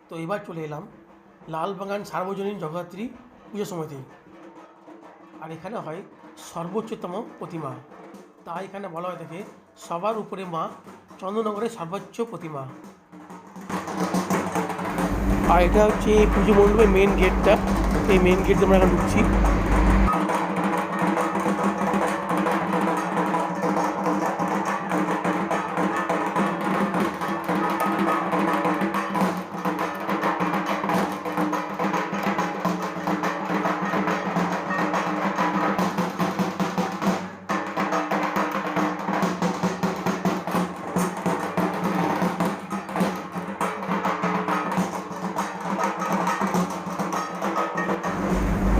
তো এবার চলে এলাম লালবাগান সার্বজনীন জগদ্ধাত্রী পুজো সমিতি। আর এখানে হয় সর্বোচ্চতম প্রতিমা, তাই এখানে বলা হয়ে থাকে সবার উপরে মা, চন্দননগরের সর্বোচ্চ প্রতিমা। আর এটা হচ্ছে এই পুজো মণ্ডপের মেন গেটটা। এই মেন গেট আমরা এখন ঢুকছি।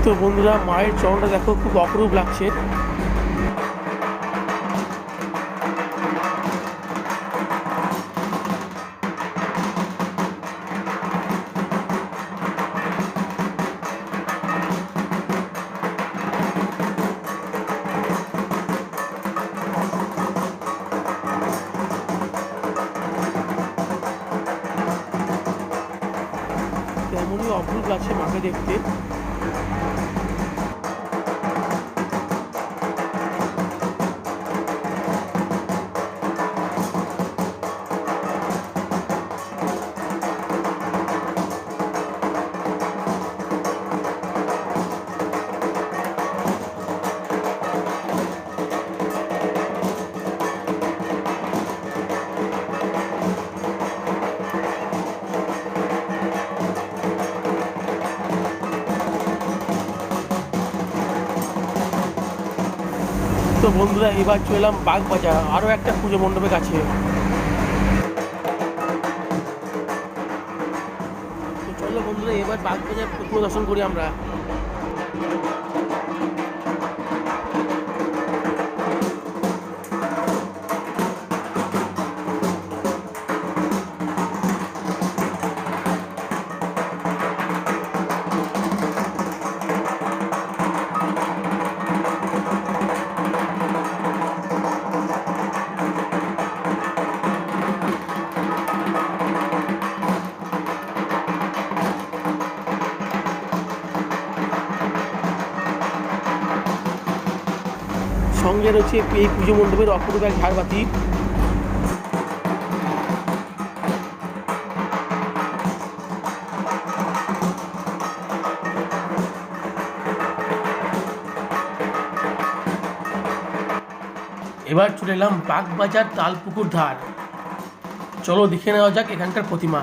তো বন্ধুরা, মায়ের চরণটা দেখো, খুব অপরূপ লাগছে। তেমনই অপরূপ লাগছে মাকে দেখতে। তো বন্ধুরা, এবার চলে এলাম বাগবাজার, আরও একটা পুজো মণ্ডপের কাছে। তো চলো বন্ধুরা, এবার বাগবাজার প্রতিমা দর্শন করি আমরা। সঙ্গে রয়েছে এই পুজো মণ্ডপের অপরূপ এক ঝাড়বাতি। এবার চলে এলাম বাগবাজার তালপুকুর ধার। চলো দেখে নেওয়া যাক এখানকার প্রতিমা।